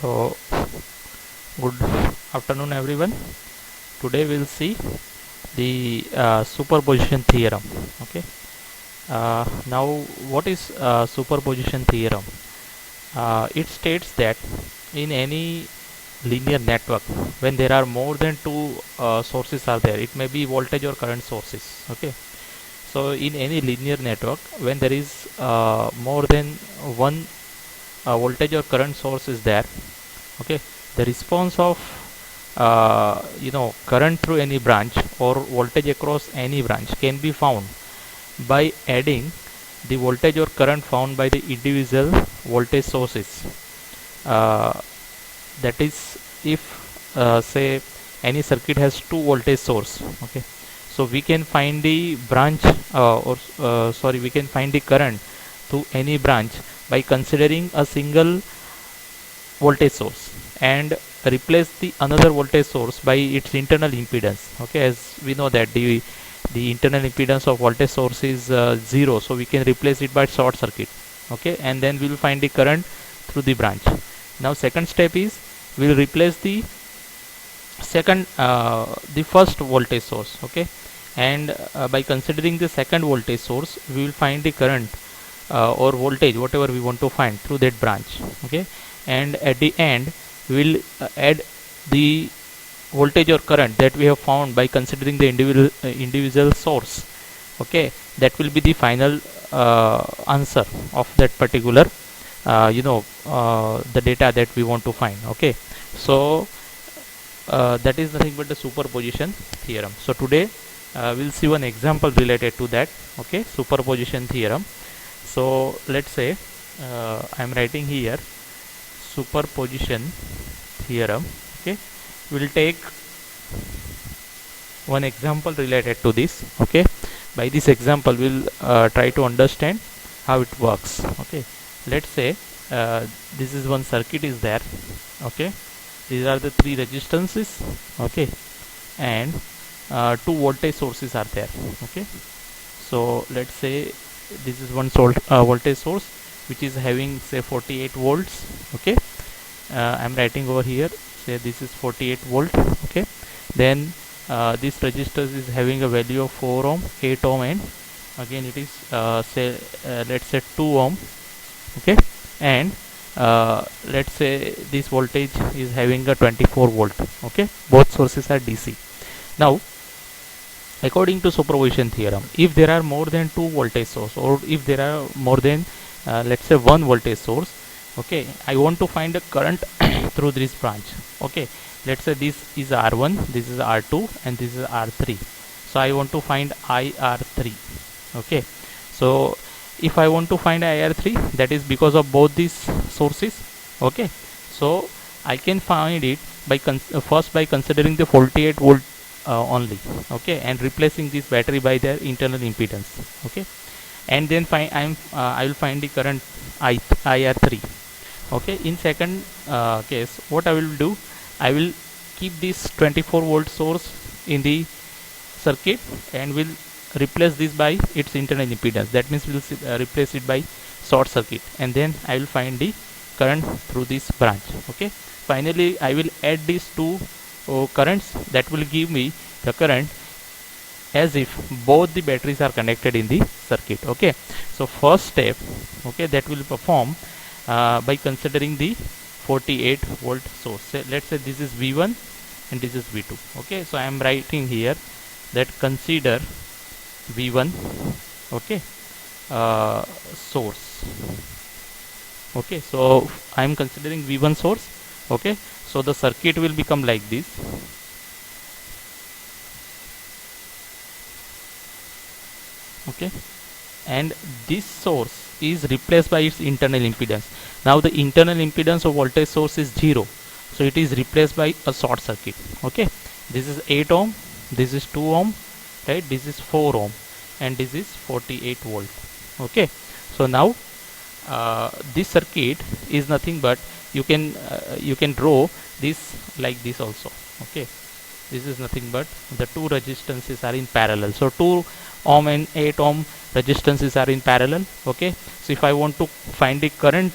So, good afternoon, everyone. Today we'll see the superposition theorem. Okay. Now, what is superposition theorem? It states that in any linear network, when there are more than two sources are there, it may be voltage or current sources. Okay. So, in any linear network, when there is more than one voltage or current source is there, okay, the response of current through any branch or voltage across any branch can be found by adding the voltage or current found by the individual voltage sources. uh, that is, if say any circuit has two voltage source, okay, so we can find the branch or sorry, we can find the current to any branch by considering a single voltage source and replace the another voltage source by its internal impedance. Okay, as we know that the internal impedance of voltage source is 0, so we can replace it by short circuit. Okay, and then we will find the current through the branch. Now second step is we will replace the first voltage source. Okay, and by considering the second voltage source we will find the current or voltage whatever we want to find through that branch. Okay, and at the end we will add the voltage or current that we have found by considering the individual source. Okay, that will be the final answer of that particular the data that we want to find. Okay, so that is nothing but the superposition theorem. So today we'll see one example related to that. Okay, superposition theorem. So let's say I'm writing here superposition theorem. Okay, we'll take one example related to this. Okay, by this example we'll try to understand how it works. Okay, let's say this is one circuit is there. Okay, these are the three resistances. Okay, and two voltage sources are there. Okay, so let's say this is one voltage source which is having say 48 volts. Okay, I'm writing over here, say this is 48 volt. Okay, then this resistor is having a value of 4 ohm, 8 ohm, and again it is let's say 2 ohm. Okay, and let's say this voltage is having a 24 volt. Okay, both sources are DC. Now according to superposition theorem, if there are more than two voltage source or if there are more than let's say one voltage source, okay, I want to find a current through this branch. Okay, let's say this is R1, this is R2, and this is R3. So I want to find IR3. Okay, so if I want to find IR3, that is because of both these sources. Okay, so I can find it by first by considering the 48 volt only. Okay, and replacing this battery by their internal impedance. Okay, and then I will find the current IR3. Okay, in second case what I will do, I will keep this 24 volt source in the circuit and will replace this by its internal impedance. That means we will replace it by short circuit, and then I will find the current through this branch. Okay, finally I will add these two currents that will give me the current as if both the batteries are connected in the circuit. Okay, so first step, okay, that will perform by considering the 48 volt source. Let's say this is V1 and this is V2. Okay, so I am writing here that consider V1, okay, source. Okay, so I am considering V1 source. Okay, so the circuit will become like this. Okay, and this source is replaced by its internal impedance. Now the internal impedance of voltage source is 0, so it is replaced by a short circuit. Okay, this is 8 ohm, this is 2 ohm, right, this is 4 ohm, and this is 48 volt. Okay, so now this circuit is nothing but you can draw this like this also. Okay, this is nothing but the two resistances are in parallel, so 2 ohm and 8 ohm resistances are in parallel. Okay, so if I want to find the current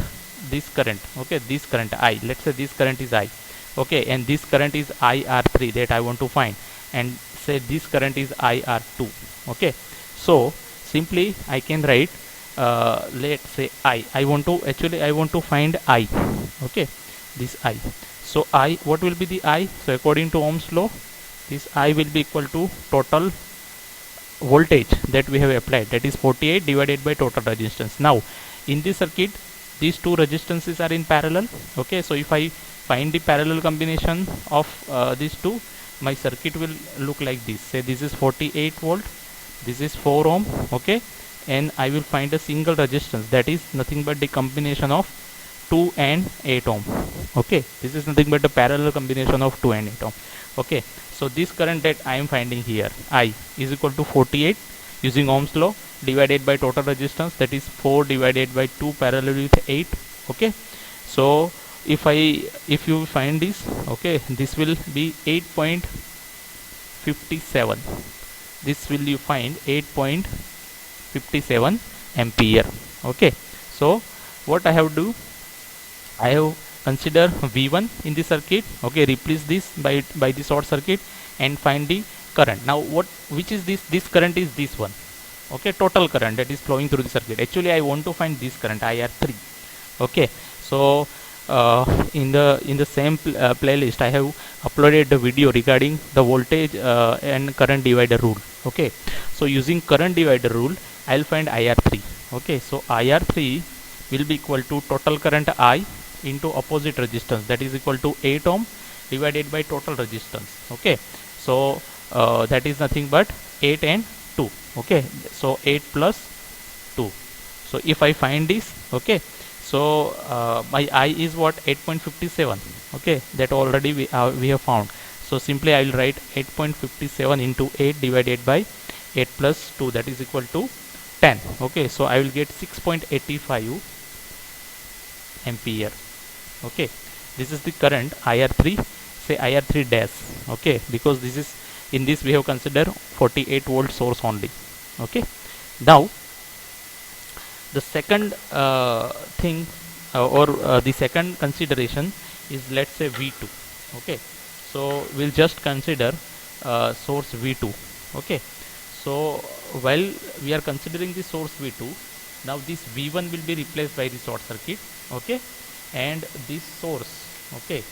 this current, okay, this current I, let's say this current is I, okay, and this current is IR3 that I want to find, and say this current is IR2, okay. So simply I can write, let's say I want to, actually I want to find I, okay, this I. So I, what will be the I? So according to Ohm's law, this I will be equal to total voltage that we have applied, that is 48 divided by total resistance. Now in this circuit these two resistances are in parallel, okay. So if I find the parallel combination of these two, my circuit will look like this. Say this is 48 volt, this is 4 ohm, okay, and I will find a single resistance that is nothing but the combination of 2 and 8 ohm, okay. This is nothing but the parallel combination of 2 and 8 ohm, okay. So this current that I am finding here, I, is equal to 48 using Ohm's law divided by total resistance, that is 4 divided by 2 parallel with 8, okay. So if you find this, okay, this will be 8.57, this will you find 8.57 ampere, okay. So what I have to do, I have consider V1 in the circuit, okay, replace this by the short circuit and find the current. Now which is this current is this one, okay, total current that is flowing through the circuit. Actually I want to find this current IR3, okay. So in the same playlist I have uploaded the video regarding the voltage and current divider rule, okay. So using current divider rule I'll find IR3, okay. So IR3 will be equal to total current I into opposite resistance, that is equal to 8 ohm divided by total resistance, okay. So that is nothing but 8 and 2, okay. So 8 plus 2. So if I find this, okay, so my I is what, 8.57, okay, that already we have found. So simply I will write 8.57 into 8 divided by 8 plus 2, that is equal to 10, okay. So I will get 6.85 ampere, okay. This is the current IR3, say IR3 dash, okay, because this is, in this we have considered 48 volt source only, okay. Now the second thing or the second consideration is, let's say V2, okay. So we'll just consider source V2, okay. So while we are considering the source V2, now this V1 will be replaced by the short circuit, okay, and this source, okay,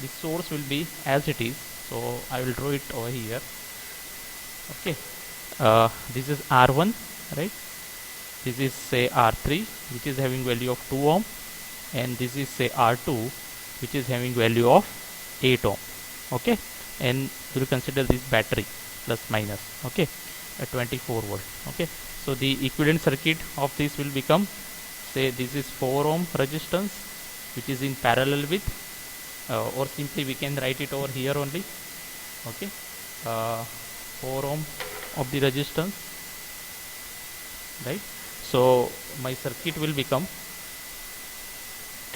this source will be as it is. So I will draw it over here, okay. This is R1, right, this is say R3 which is having value of 2 ohm, and this is say R2 which is having value of 8 ohm, okay. And we will consider this battery plus minus, okay, at 24 volt, okay. So the equivalent circuit of this will become, say this is 4 ohm resistance which is in parallel with or simply we can write it over here only, okay, 4 ohm of the resistance, right. So my circuit will become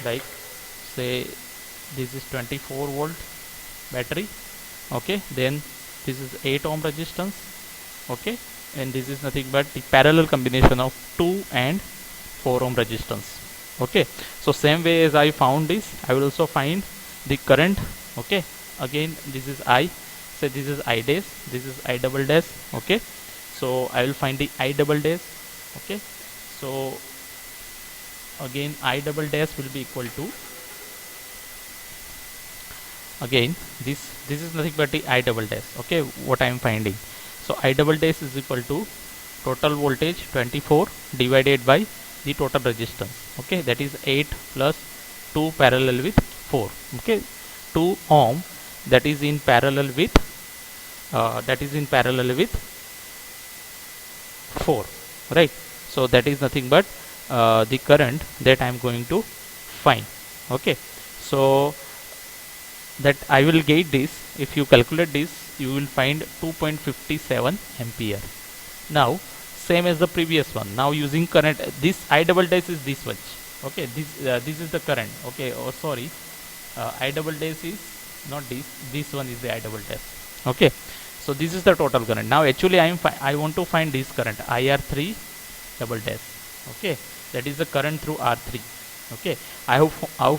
like, say this is 24 volt battery, okay, then this is 8 ohm resistance, okay, and this is nothing but the parallel combination of 2 and 4 ohm resistance, okay. So same way as I found this, I will also find the current, okay. Again this is I, say this is I dash, this is I double dash, okay. So I will find the I double dash, okay. So again I double dash will be equal to, again this is nothing but the I double dash, okay, what I am finding. So I double dash is equal to total voltage 24 divided by the total resistance, okay, that is 8 plus 2 parallel with 4, okay, 2 ohm that is in parallel with 4, right. So that is nothing but the current that I am going to find, okay. So that I will get this, if you calculate this you will find 2.57 ampere. Now same as the previous one, now using current, this I double dash is this much, okay, this is the current, okay, or sorry, I double dash is not this one is the I double dash, okay. So this is the total current. Now actually I want to find this current IR3 double dash, okay, that is the current through R3, Okay, I have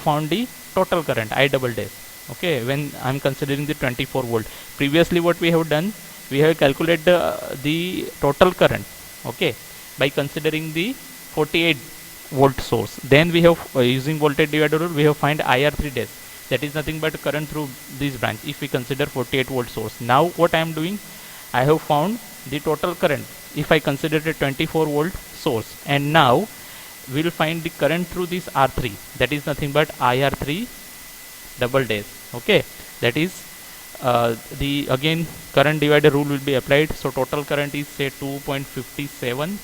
found the total current I double dash. Okay, when I'm considering the 24 volt. Previously what we have done, we have calculated the total current, okay, by considering the 48 volt source. Then we have using voltage divider rule, we have find IR3 dash, that is nothing but current through this branch if we consider 48 volt source. Now what I am doing, I have found the total current if I consider a 24 volt source, and now we will find the current through this R3, that is nothing but IR3 double dash. Okay, that is the again current divider rule will be applied. So total current is say 2.57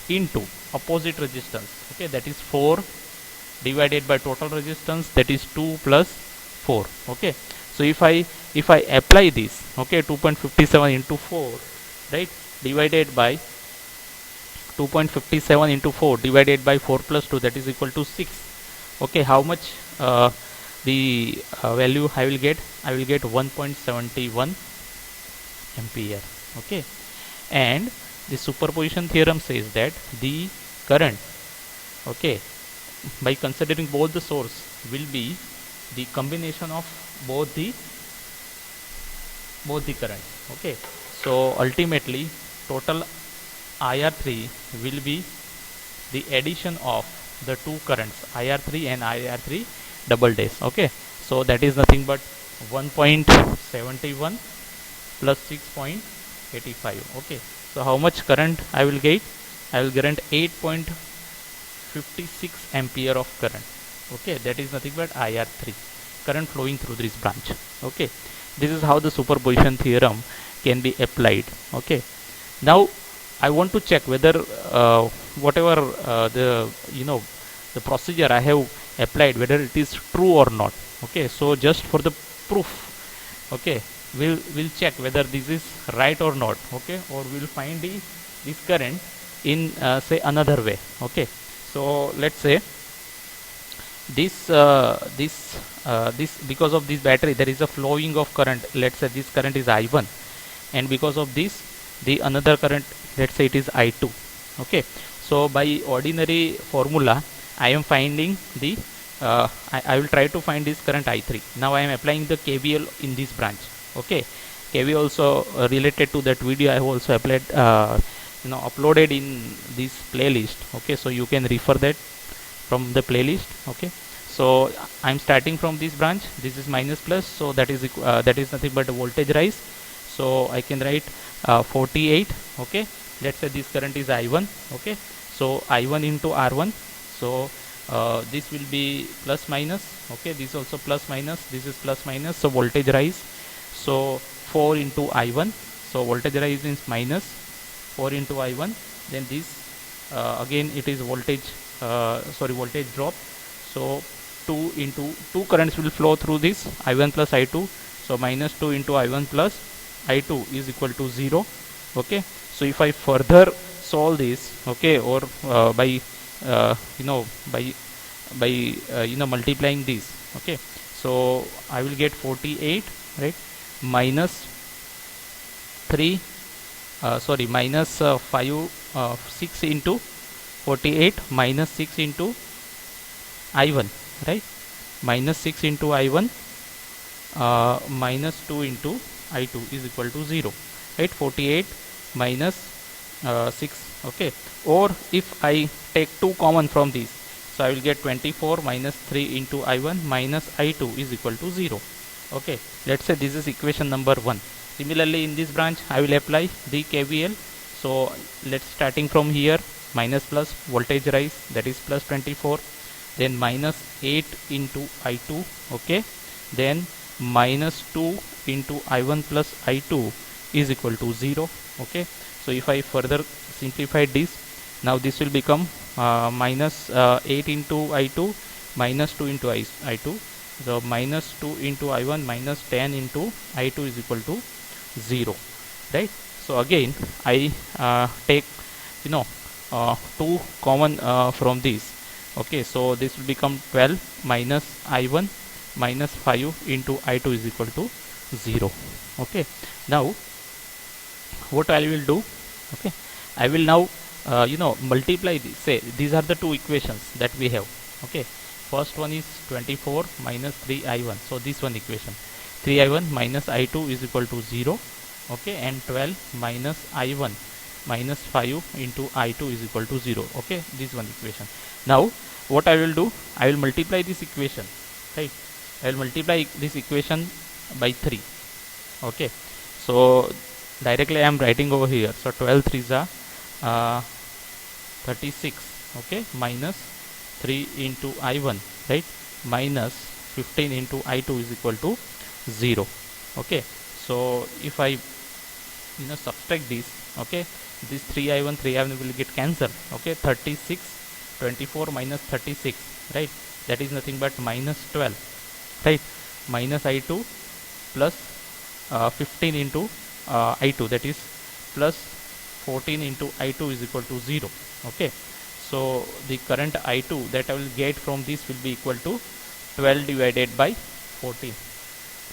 into opposite resistance, okay, that is 4 divided by total resistance, that is 2 plus 4. Okay, so if I apply this, okay, 2.57 into 4, right, divided by 2.57 into 4 divided by 4 plus 2, that is equal to 6. Okay, how much the value I will get? I will get 1.71 ampere. Okay, and the superposition theorem says that the current, okay, by considering both the source, will be the combination of both the current. Okay, so ultimately total IR3 will be the addition of the two currents IR3 and IR3 double dash. Okay, so that is nothing but 1.71 plus 6.85. okay, so how much current I will get? I will get 8.56 ampere of current. Okay, that is nothing but IR3 current flowing through this branch. Okay, this is how the superposition theorem can be applied. Okay, now I want to check whether whatever the the procedure I have applied, whether it is true or not. Okay, so just for the proof, okay, we'll check whether this is right or not. Okay, or we'll find this current in say another way. Okay, so let's say this because of this battery there is a flowing of current. Let's say this current is I1, and because of this the another current, let's say it is I2. Okay, so by ordinary formula I am finding the I will try to find this current I3. Now I am applying the KVL in this branch. Okay, KVL also related to that video I have also applied uploaded in this playlist. Okay, so you can refer that from the playlist. Okay, so I am starting from this branch. This is minus plus, so that is nothing but voltage rise. So I can write 48. Okay, let's say this current is I1. Okay, so I1 into R1. So this will be plus minus. Okay, this also plus minus, this is plus minus, so voltage rise. So 4 into I1, so voltage rise is minus 4 into I1. Then this again it is voltage voltage drop. So 2 into 2 currents will flow through this I1 plus I2. So minus 2 into I1 plus I2 is equal to 0. Okay, so if I further solve this, okay, or by multiplying this, okay, so I will get 48, right, minus 3 minus 5 6 into 48 minus 6 into I1, right, minus 6 into I1 minus 2 into I2 is equal to 0, right, 48 minus 6. Okay, or if I take 2 common from these, so I will get 24 minus 3 into I1 minus I2 is equal to 0. Okay, let's say this is equation number 1. Similarly in this branch I will apply the KVL. So let's starting from here, minus plus voltage rise, that is plus 24, then minus 8 into I2. Okay, then minus 2 into I1 plus I2 is equal to 0. Okay, so if I further simplify this, now this will become minus 8 into I2 minus 2 into I2. So minus 2 into I1 minus 10 into I2 is equal to 0, right. So again I take 2 common from this. Okay, so this will become 12 minus I1 minus 5 into I2 is equal to 0. Okay, now what I will do, okay, I will now multiply this. Say these are the two equations that we have. Okay, first one is 24 minus 3i1, so this one equation, 3i1 minus i2 is equal to 0, okay, and 12 minus i1 minus 5 into i2 is equal to 0, okay, this one equation. Now what I will do, I will multiply this equation, right, I will multiply this equation by 3, okay. So directly I am writing over here, so 12 3s are 36, okay, minus 3 into i1, right, minus 15 into i2 is equal to 0, okay. So if I subtract this, okay, this 3i1 will get cancelled, okay, 36 24 minus 36, right, that is nothing but minus 12, right, minus i2 plus 15 into i2, that is plus 14 into i2 is equal to 0, okay. So the current i2 that I will get from this will be equal to 12 divided by 14,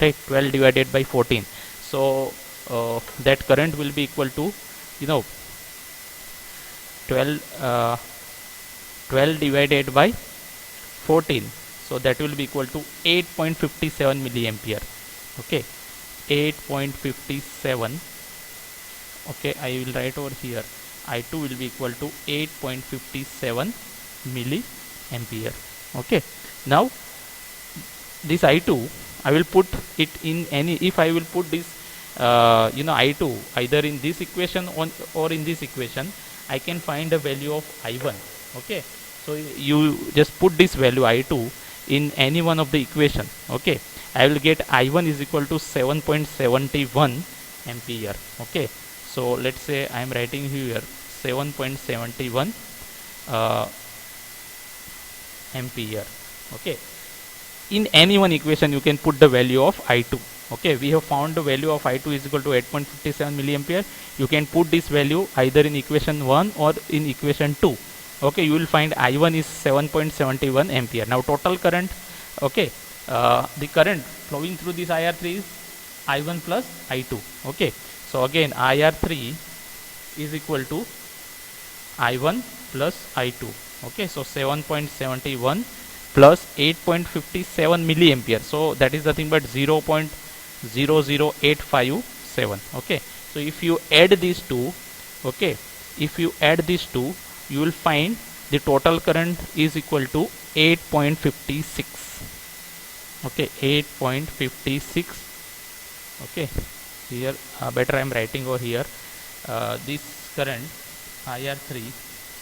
right, 12 divided by 14. So that current will be equal to 12 divided by 14, so that will be equal to 8.57 milliampere, okay, 8.57, okay, I will write over here, i2 will be equal to 8.57 milliampere, okay. Now this i2 I will put it in any, if I will put this i2 either in this equation or in this equation, I can find the value of i1, okay. So you just put this value i2 in any one of the equation, okay, I will get i1 is equal to 7.71 ampere, okay. So let's say I am writing here 7.71 ampere, okay. In any one equation you can put the value of i2, okay. We have found the value of i2 is equal to 8.57 milliampere. You can put this value either in equation 1 or in equation 2, okay. You will find i1 is 7.71 ampere. Now total current, okay, the current flowing through this IR3 is i1 plus i2, okay. So again IR3 is equal to i1 plus i2, okay. So 7.71 plus 8.57 milliampere, so that is nothing but 0.00857, okay. So if you add these two, okay, if you add these two, you will find the total current is equal to 8.56, okay, 8.56, okay. Here better I am writing over here, this current IR3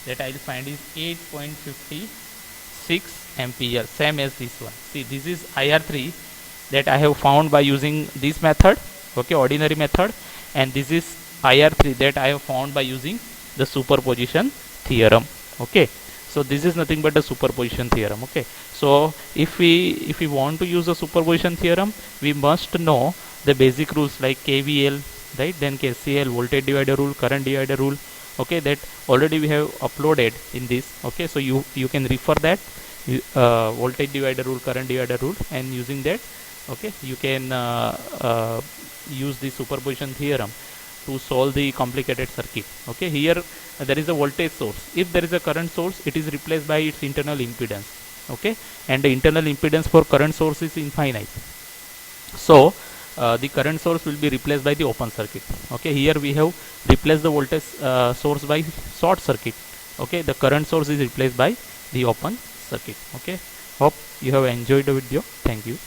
that I will find is 8.56 ampere, same as this one. See, this is IR3 that I have found by using this method, okay, ordinary method, and this is IR3 that I have found by using the superposition theorem, okay. So this is nothing but the superposition theorem, okay. So if we want to use the superposition theorem, we must know the basic rules like KVL, right, then KCL, voltage divider rule, current divider rule, okay, that already we have uploaded in this, okay. So you can refer that voltage divider rule, current divider rule, and using that, okay, you can use the superposition theorem to solve the complicated circuit, okay. Here there is a voltage source. If there is a current source, it is replaced by its internal impedance, okay, and the internal impedance for current source is infinite. So the current source will be replaced by the open circuit, okay. Here we have replaced the voltage source by short circuit, okay. The current source is replaced by the open circuit, okay. Hope you have enjoyed the video. Thank you.